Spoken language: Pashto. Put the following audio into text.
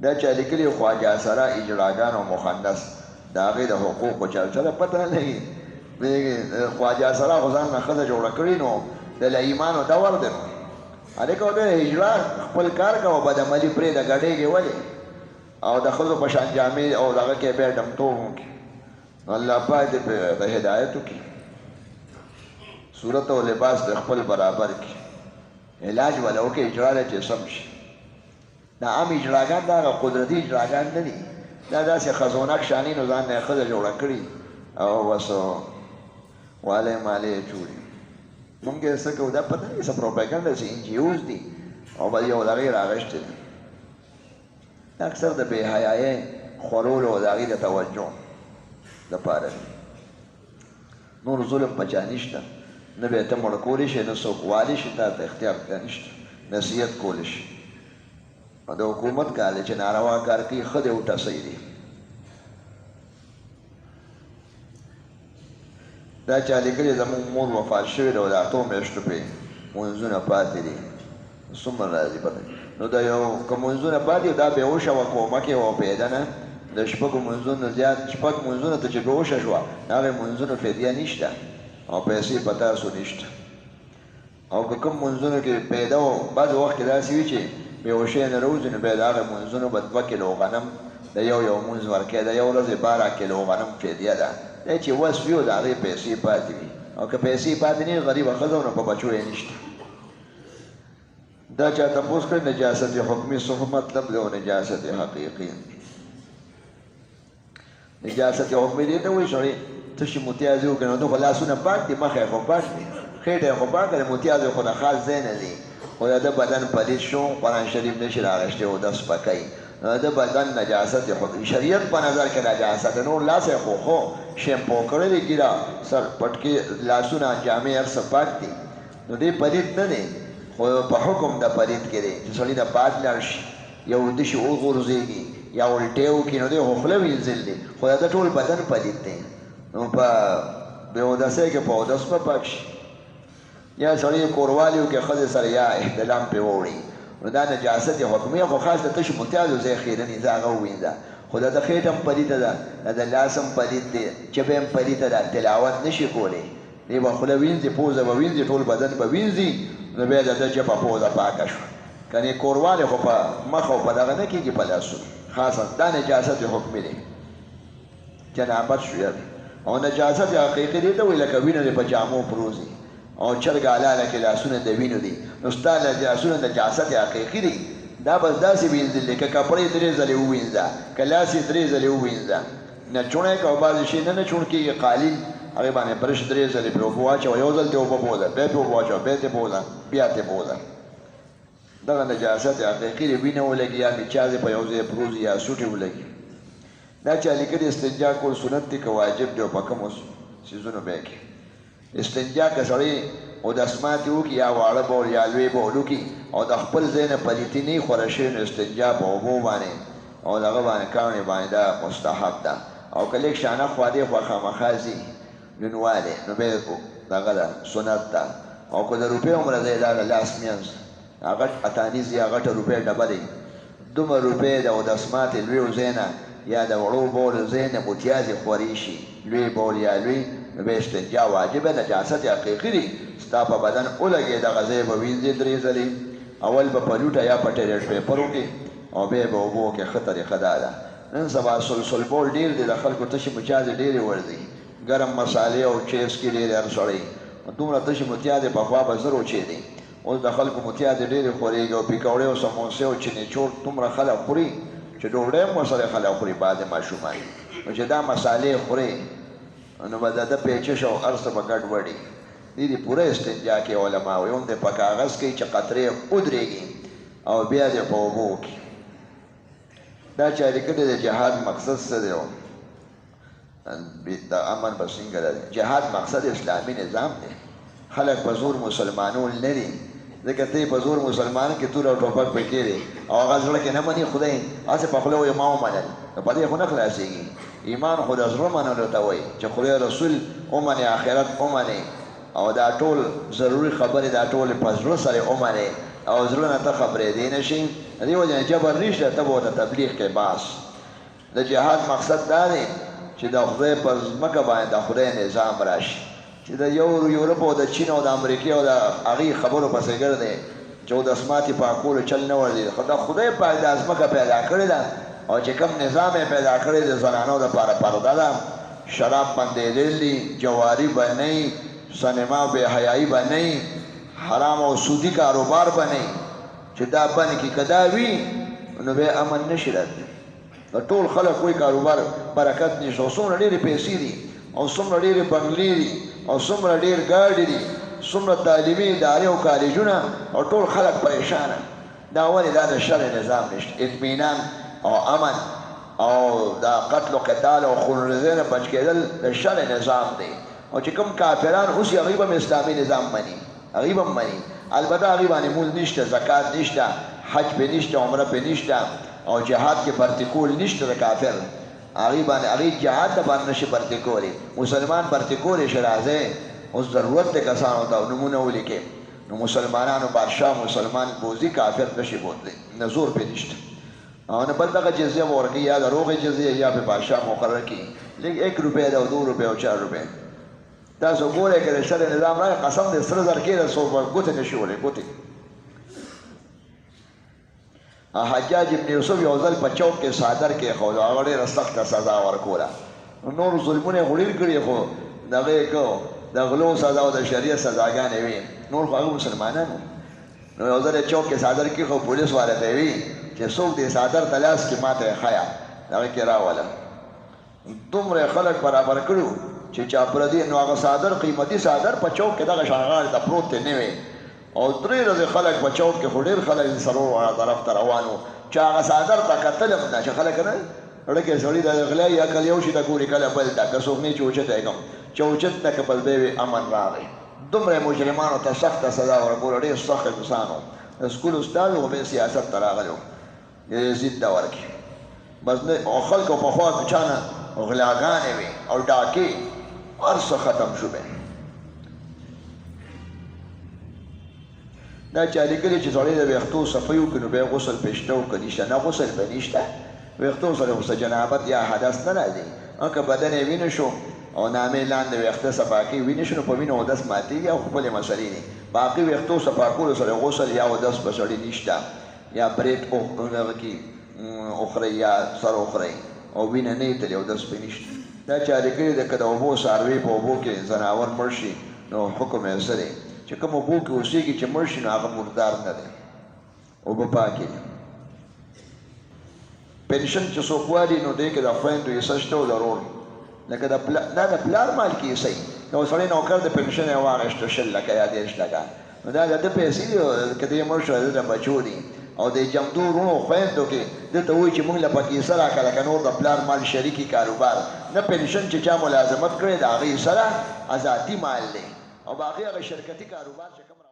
دا چا لیکلي خواجه سره اجراګان او مخنث د هغې د حقوقو چرچه پته نه لګي خواجه سره خو ځان نه ښځه جوړه کړې نو د لایمانو دور دی نو هلکه د هجرا خپل کار کوه بدعملي پرېږده ګډېږې ولې او د ښځو په شان جامې او دغه کې بیا ډمټوب وکړي نو الله پاک دې د هدایت وکړي صورت او لباس د خپل برابر کړي علاج ولا وکړي اجرا دی چې سم شي دا عام اجراګان دا قدرتي اجراګان نه دي دا داسې خزونک شاني نو ځان نه ښځه جوړه کړي او بس والې مالې جوړي مونږ یې څه کوو دا پته نه څه پروپاګنډه چې انجیوز دي او بل یو د هغې راغشتې دي دا اکثر د بې حیایۍ خورولو او د هغې د توجه دپاره نور ظلم په چا نشته نه به یې ته مړ کولی شي نه څوک والی شي تا ته اختیار ته نشته نصیحت کولی شي د حکومت کار دی چې ناروا کار کوي ښه دی وټسئ دي دا چا لیکلي زموږ مور وفات شوې ده او د اتو میاشتو پرې مونځونه پاتې دي څومره راځي پته نو دا یو که مونځونه پاتې دا بېهوشه وه کومه کې وه پیدا نه د شپږو مونځونو زیات شپږ مونځونو ته چې بېهوشه شوه د هغې مونځونو فدیه نشته او پیسې په تاسو نشته او که کوم مونځونو کې پیدا و بعض وخت کې داسې وي چې بېهوشۍ نه راوځي نو بیا د هغې مونځونو به 2 کیلو غنم د یو مونځ ورکوي د یو ورځې 12 کیلو غنم فدیه ده دی چې وس وي او د هغې پیسې پاتې وي او که پیسې پاتې نه وي غریبه ښځه نو په بچو یې نشته دا چا تپوس کړی نجاست حکمي څه مطلب دی او نجاست حقیقي نجاست حکمي دې ته وایي سړی تشې متیازې وکړي نو ده خو لاسونه پاک دي مخ یې خو پاک دی خېټه یې خو پاکه دی متیازې خو د خاص ځای نه دي خو د ده بدن پلید شو قرآن شریف نشي راغشتی او د سپکۍ د بدن نجاست حکمي شریعت په نظر کې نجاست نور لاس یې خو شیمپو کړی دی ګیره سر پټکې لاسونه جامې هر څه پاک دي نو دې پلید نه دی خو په حکم د پلید کې دی چې سړي د باد لاړ شي یا اوده شي وغورځېږي یا الټی وکړي نو دی خو خوله وینځل دی خو د ټول بدن پلید دی نو په بېاودسۍ کې په اودس به پاک شي یا سړی کوروالی وکړي ښځې سره یا احتلام پرې ووړي نو دا نجاست حکمي خو خاص د تشو متیازو ځای خیرني زه هغه ووینځه خو د خېټه هم پلیته ده د لاس هم پلیت دی چبه هم پلیته ده تلاوت نشي کولی دی به خوله وینځي پوزه به وینځي ټول بدن به وینځي نو بیا د ده جبه پوزه پاکه شوه کنې کوروالی خو په مخ او په دغه نه کېږي په لاسونو خاصا دا نجاست حکمي دی جنابت شو یا او نجاست حقیقي دی ته وایي لکه وینه دی په جامو پروزي او چرګ حلاله کې لاسونه د وینو دي نو ستا لاسونه نجاست حقیقي دي دا بس داسې وینځل دی که کپړې 3 ځلې ووینځه که لاس یې 3 ځلې ووینځه نه چوڼی که او بعضې شي نه چوڼ کېږي قالین هغې باندې برش 3 ځلې پرې اوبه واچوه یو ځل ترې اوبه بوځه بیا پرې اوبه واچوه بیا ترې بوځه بیا ترې بوځه دغه نجاست حقیقي دی وینه ولګي یا میچازې په یو ځای پروزي یا سوټې ولګي دا چا لیکلي استنجا کول سنت دی که واجب دی او په کومو څیزونو بیا کې استنجا که سړی اودسماتې وکړي یا واړه بول یا لوی بول وکړي او د خپل ځای نه پلیتي نه وي خوره شوې نو استنجا په اوبو باندې او دغه باندې کاڼې باندې دا مستحب ده او که لږ شانه خوا دې خوا خامخا ځي لونوالی نو بیا دغه ده سنت ده او که د روپۍ عمره ځای دا د لاس مینځ هغه اتانیز یا غټه روپۍ ډبه دی دومره روپۍ د اودسماتې لویو ځای نه یا د وړو بولو ځای نه متیازې خورې شي لوی بول یا لوی نو بیا استنجا واجبه نجاست حقیقي دی ستا په بدن ولګې دغه ځای به وینځې 3 ځلې اول به په لوټه یا په ټیلیټ پیپر وکړي او بیا به اوبو کې ښه طریقه دا ده نن سبا سلسل بول ډېر دی د خلکو تشې مچازې ډېرې ورځي ګرم مسالې او چیز کې ډېرې هر سړی دومره تشې متیازې پخوا به زر وچېدې اوس د خلکو متیازې ډېرې خورېږي او پیکوړې او سموسې او چینچور دومره خلک خوري چې ډوډۍ هم ورسره خلک خوري بعضې ماشومان نو چې دا مسالې خورې نو به د ده پیچش او هر څه به ګډوډي دې دې پوره استنجا کې علما وایي هم دې په کاغذ کې چې قطرې ودرېږي او بیا دې په اوبو کې دا چا لیکلي د جهاد مقصد څه دی د امن به څنګه ده جهاد مقصد اسلامي نظام دی خلک په زور مسلمانون نه دي ځکه ته په زور مسلمان کې تور او ټوپک پکې دی او هغه زړه کې نه مني خدای هسې په خوله وایي ما ومنل نو په دې خو نه خلاصېږي ایمان خو د زړه منلو ته وایي چې خدای رسول ومنې آخرت ومنې او دا ټول ضروري خبرې دا ټولې په زړه سره ومنې او زړه نه ته خبرېدی نه شي دې وجه نه جبر نشته ته به ورته تبلیغ کې باس د جهاد مقصد دا دی چې د خدای پر ځمکه باندې د خدای نظام راشي چې د یورپ او د چین او د امریکې او د هغې خبرو پسې ګرځې چې د اسماتي پاکولو چل نه ورځي خو د خدای پاک د ځمکه پیدا کړې ده او چې کوم نظام یې پیدا کړی د زنانو دپاره پرده ده شراب بندېدل دي جواري به نه سینما بې حیایي به نه حرام او سودي کاروبار به نه چې دا بند کړي که دا وي نو بیا امن نشي راتلی ټول خلک وایي کاروبار برکت نشته او څومره ډېرې پیسې دي او څومره ډېرې بنګلې دي او څومره ډېر ګاډې دي څومره تعلیمي ادارې او کالجونه او ټول خلک پریشانه دا ولې دا د شرع نظام نشته اطمینان او امن او دا قتل و قتال او خونریزۍ نه بچ کېدل د شرع نظام دی او چې کوم کافران اوس یې هغوی به هم اسلامي نظام مني هغوی به هم مني البته هغوی باندې مونځ نشته زکات نشته حج پې نشته عمره پې نشته او جهاد کې برتې کول نشته د کافر هغوی باندې هغوی جهاد ته باندې نشي برتې کولی مسلمان برتې کولی شي راځئ اوس ضرورت دی کسانو ته نومونه ولیکې نو مسلمانانو بادشاه مسلمان بوځي کافر نشي بوتلی نه زور پې نشته او نه بل دغه جزیه به ورکوي یا د روغې جزیه یا پې بادشاه مقرر کړي لږ 1 روپۍ ده او 2 روپۍ او 4 روپۍ تاسو ګورئ که د شرع نظام راغی قسم دې سره زر کېده څوک به ګوتې نشي ولی ګوتې حجاج ابن یوسف یو ځل په چوک کې څادر کېښود هغه ډېره سخته سزا ورکوله نور ظلمونه یې غوړیر کړي خو دغه یې کو د غلو سزا او د شریعت سزاګانې وي نور خو هغه مسلمانان وو نو یو ځل یې چوک کې څادر کېښود پولیس والا ته یې وي چې څوک دې څادر ته لاس کې ما ته یې ښیه هغه کې راوله دومره خلک برابر کړو چې چا پردي نو هغه څادر قیمتي څادر په چوک کې دغه شان غاړې ته پروت دی نه وی او 3 ورځې خلک په چوک کې خو ډېر خلک سرور واړه طرف ته روان وو چې هغه څادر ته کتل هم نه چې خلک نه ړکې سړي د غلۍ عقل یو شي ته ګوري کله بل ته که څوک نه چې اوچته یې کوم چې اوچت ته که بل دی وي امن راغی دومره مجرمانو ته سخته سزا ورکوله ډېر سخت انسان و د سکول استاد و بیا سیاست ته راغلی و یزید دور کې بس او خلکو پخوا چا نه غلاګانې وي او ډاکې هر څه ختم شو بیا دا چا لیکلي چې سړی د ویښتو صفۍ وکړي نو بیا غسل پې شته او که نشته نه غسل به نشته ویښتو سره خو څه جنابت یا حدث نه راځي که بدن یې وینه شو او نامې لاندې ویښته صفا کوي وینې شو نو په وینه اودس ماتېږي او خپلې مسلې دي باقي ویښتو صفا کولو سره غسل یا اودس په سړي نشته یا برېټ هغه کې وخورئ یا سر وخورئ او وینه نه یې تلي اودس پې نشته دا چا لیکلي ده که د اوبو څاروي په اوبو کې ځناور مړ شي نو حکم یې څه دی چې کوم اوبو کې اوسېږي چې مړ شي نو هغه مردار نه دی اوبه پاکې دي پنشن چې څوک والي نو دی کې د خویندو حصه شته او د ورور لکه د پلار مال کې حصه وي که یو سړی نوکر د پنشن یې واخېسته 20 لکه یا 30 لکه نو دا د ده پیسې دي که دی مړ شو د ده بچو دي او د جمدو وروڼو خویندو کې دلته وایي چې موږ له پکې حصه راکړه لکه نور د پلار مال شریکي کاروبار نه پنشن چې چا ملازمت کړی د هغې حصه ده ازادي مال دی او باقي هغه شرکتي کاروبار چې کوم